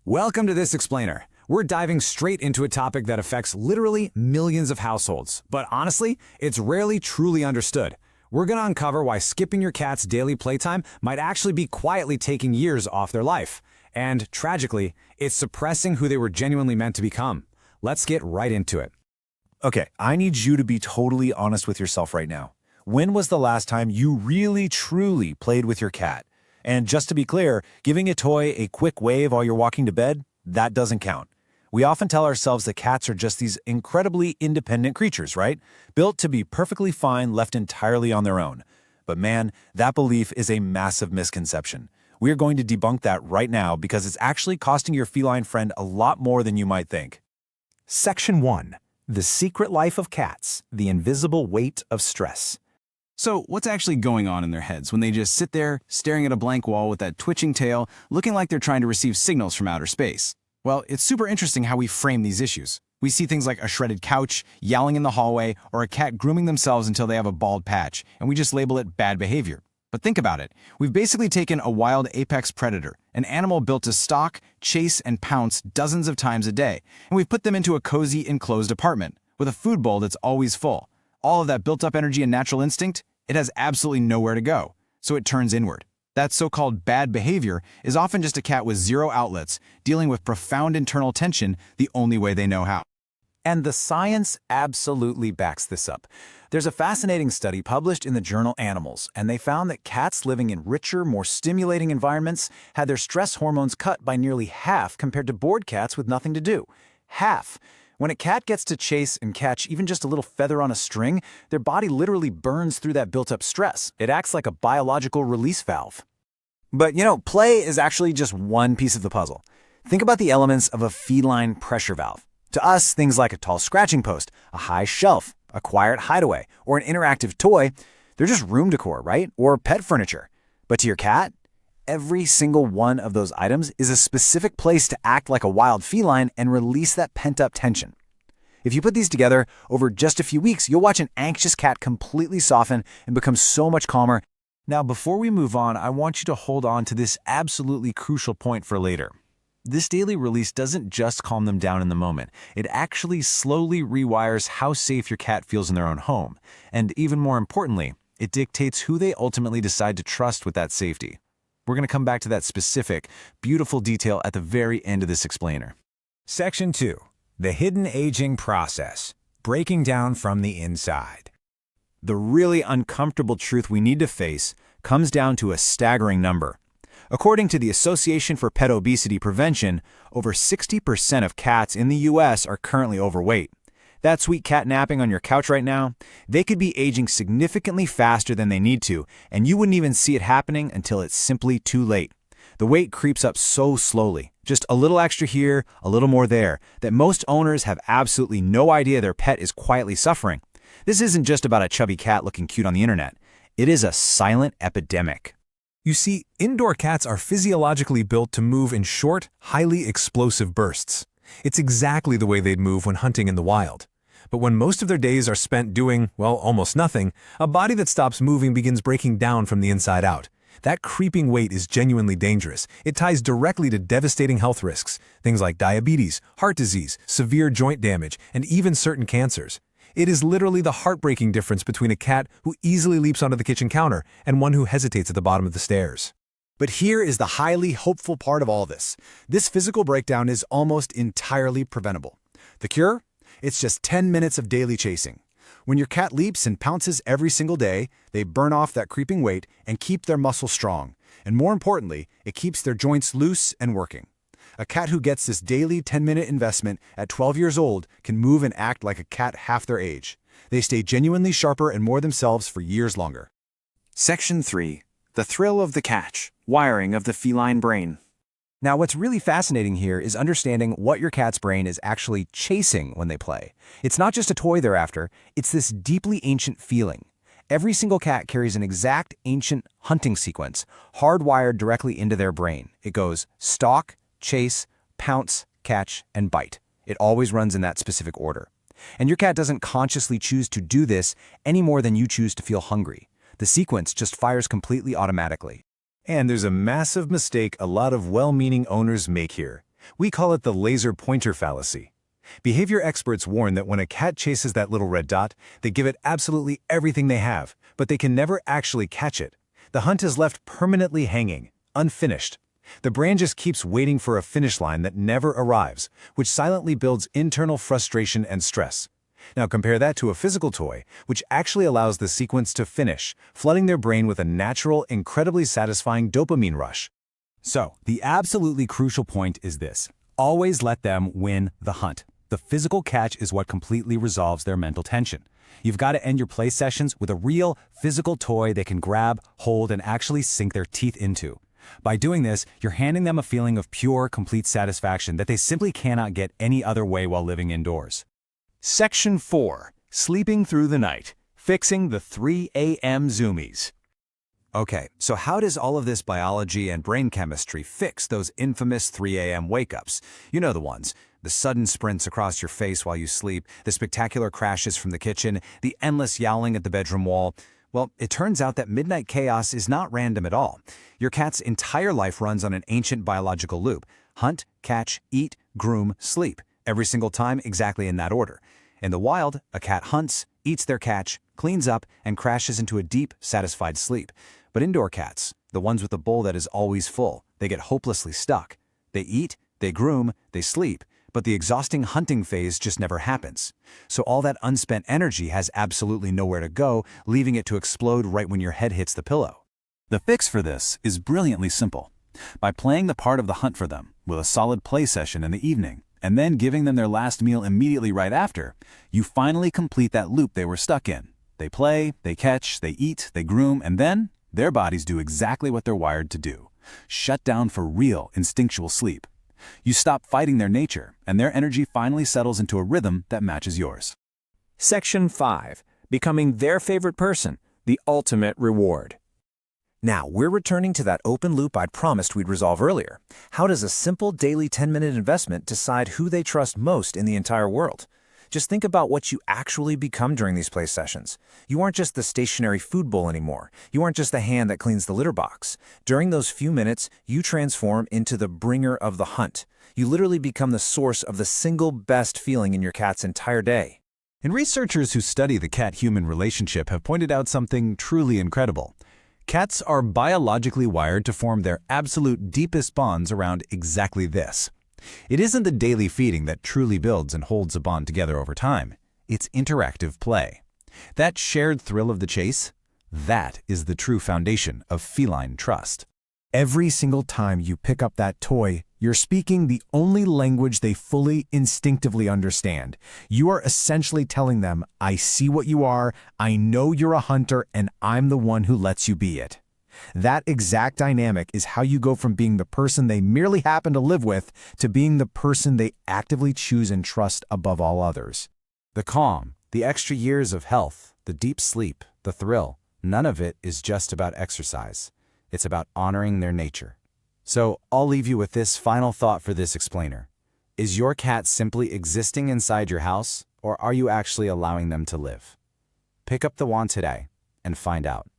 Welcome to This Explainer. We're diving straight into a topic that affects literally millions of households, but honestly, it's rarely truly understood. We're going to uncover why skipping your cat's daily playtime might actually be quietly taking years off their life. And, tragically, it's suppressing who they were genuinely meant to become. Let's get right into it. Okay, I need you to be totally honest with yourself right now. When was the last time you really, truly played with your cat? And just to be clear, giving a toy a quick wave while you're walking to bed, that doesn't count. We often tell ourselves that cats are just these incredibly independent creatures, right? Built to be perfectly fine, left entirely on their own. But man, that belief is a massive misconception. We're going to debunk that right now because it's actually costing your feline friend a lot more than you might think. Section 1. The Secret Life of Cats, the Invisible Weight of Stress. So what's actually going on in their heads when they just sit there, staring at a blank wall with that twitching tail, looking like they're trying to receive signals from outer space? Well, it's super interesting how we frame these issues. We see things like a shredded couch, yowling in the hallway, or a cat grooming themselves until they have a bald patch, and we just label it bad behavior. But think about it. We've basically taken a wild apex predator, an animal built to stalk, chase, and pounce dozens of times a day, and we've put them into a cozy, enclosed apartment with a food bowl that's always full. All of that built-up energy and natural instinct, it has absolutely nowhere to go, so it turns inward. That so-called bad behavior is often just a cat with zero outlets, dealing with profound internal tension the only way they know how. And the science absolutely backs this up. There's a fascinating study published in the journal Animals, and they found that cats living in richer, more stimulating environments had their stress hormones cut by nearly half compared to bored cats with nothing to do. Half! When a cat gets to chase and catch even just a little feather on a string, their body literally burns through that built-up stress. It acts like a biological release valve. But play is actually just one piece of the puzzle. Think about the elements of a feline pressure valve. To us, things like a tall scratching post, a high shelf, a quiet hideaway, or an interactive toy, they're just room decor, right? Or pet furniture. But to your cat, every single one of those items is a specific place to act like a wild feline and release that pent-up tension. If you put these together, over just a few weeks, you'll watch an anxious cat completely soften and become so much calmer. Now, before we move on, I want you to hold on to this absolutely crucial point for later. This daily release doesn't just calm them down in the moment. It actually slowly rewires how safe your cat feels in their own home. And even more importantly, it dictates who they ultimately decide to trust with that safety. We're going to come back to that specific, beautiful detail at the very end of this explainer. Section 2. The Hidden Aging Process. Breaking down from the inside. The really uncomfortable truth we need to face comes down to a staggering number. According to the Association for Pet Obesity Prevention, over 60% of cats in the U.S. are currently overweight. That sweet cat napping on your couch right now, they could be aging significantly faster than they need to, and you wouldn't even see it happening until it's simply too late. The weight creeps up so slowly, just a little extra here, a little more there, that most owners have absolutely no idea their pet is quietly suffering. This isn't just about a chubby cat looking cute on the internet. It is a silent epidemic. You see, indoor cats are physiologically built to move in short, highly explosive bursts. It's exactly the way they'd move when hunting in the wild. But when most of their days are spent doing, well, almost nothing, a body that stops moving begins breaking down from the inside out. That creeping weight is genuinely dangerous. It ties directly to devastating health risks, things like diabetes, heart disease, severe joint damage, and even certain cancers. It is literally the heartbreaking difference between a cat who easily leaps onto the kitchen counter and one who hesitates at the bottom of the stairs. But here is the highly hopeful part of all this. This physical breakdown is almost entirely preventable. The cure? It's just 10 minutes of daily chasing. When your cat leaps and pounces every single day, they burn off that creeping weight and keep their muscles strong. And more importantly, it keeps their joints loose and working. A cat who gets this daily 10-minute investment at 12 years old can move and act like a cat half their age. They stay genuinely sharper and more themselves for years longer. Section 3. The Thrill of the Catch, Wiring of the Feline Brain. Now, what's really fascinating here is understanding what your cat's brain is actually chasing when they play. It's not just a toy they're after, it's this deeply ancient feeling. Every single cat carries an exact ancient hunting sequence, hardwired directly into their brain. It goes stalk, chase, pounce, catch, and bite. It always runs in that specific order. And your cat doesn't consciously choose to do this any more than you choose to feel hungry. The sequence just fires completely automatically. And there's a massive mistake a lot of well-meaning owners make here. We call it the laser pointer fallacy. Behavior experts warn that when a cat chases that little red dot, they give it absolutely everything they have, but they can never actually catch it. The hunt is left permanently hanging, unfinished. The brain just keeps waiting for a finish line that never arrives, which silently builds internal frustration and stress. Now compare that to a physical toy, which actually allows the sequence to finish, flooding their brain with a natural, incredibly satisfying dopamine rush. So, the absolutely crucial point is this. Always let them win the hunt. The physical catch is what completely resolves their mental tension. You've got to end your play sessions with a real, physical toy they can grab, hold, and actually sink their teeth into. By doing this, you're handing them a feeling of pure, complete satisfaction that they simply cannot get any other way while living indoors. Section 4. Sleeping Through the Night. Fixing the 3 a.m. zoomies. Okay, so how does all of this biology and brain chemistry fix those infamous 3 a.m. wake-ups? You know the ones. The sudden sprints across your face while you sleep, the spectacular crashes from the kitchen, the endless yowling at the bedroom wall. Well, it turns out that midnight chaos is not random at all. Your cat's entire life runs on an ancient biological loop. Hunt, catch, eat, groom, sleep. Every single time exactly in that order. In the wild, a cat hunts, eats their catch, cleans up, and crashes into a deep, satisfied sleep. But indoor cats, the ones with a bowl that is always full, they get hopelessly stuck. They eat, they groom, they sleep, but the exhausting hunting phase just never happens. So all that unspent energy has absolutely nowhere to go, leaving it to explode right when your head hits the pillow. The fix for this is brilliantly simple. By playing the part of the hunt for them, with a solid play session in the evening, and then giving them their last meal immediately right after, you finally complete that loop they were stuck in. They play, they catch, they eat, they groom, and then their bodies do exactly what they're wired to do. Shut down for real, instinctual sleep. You stop fighting their nature, and their energy finally settles into a rhythm that matches yours. Section 5. Becoming their favorite person. The ultimate reward. Now, we're returning to that open loop I'd promised we'd resolve earlier. How does a simple daily 10-minute investment decide who they trust most in the entire world? Just think about what you actually become during these play sessions. You aren't just the stationary food bowl anymore. You aren't just the hand that cleans the litter box. During those few minutes, you transform into the bringer of the hunt. You literally become the source of the single best feeling in your cat's entire day. And researchers who study the cat-human relationship have pointed out something truly incredible. Cats are biologically wired to form their absolute deepest bonds around exactly this. It isn't the daily feeding that truly builds and holds a bond together over time. It's interactive play. That shared thrill of the chase, that is the true foundation of feline trust. Every single time you pick up that toy, you're speaking the only language they fully, instinctively understand. You are essentially telling them, I see what you are, I know you're a hunter, and I'm the one who lets you be it. That exact dynamic is how you go from being the person they merely happen to live with to being the person they actively choose and trust above all others. The calm, the extra years of health, the deep sleep, the thrill, none of it is just about exercise. It's about honoring their nature. So I'll leave you with this final thought for this explainer. Is your cat simply existing inside your house, or are you actually allowing them to live? Pick up the wand today and find out.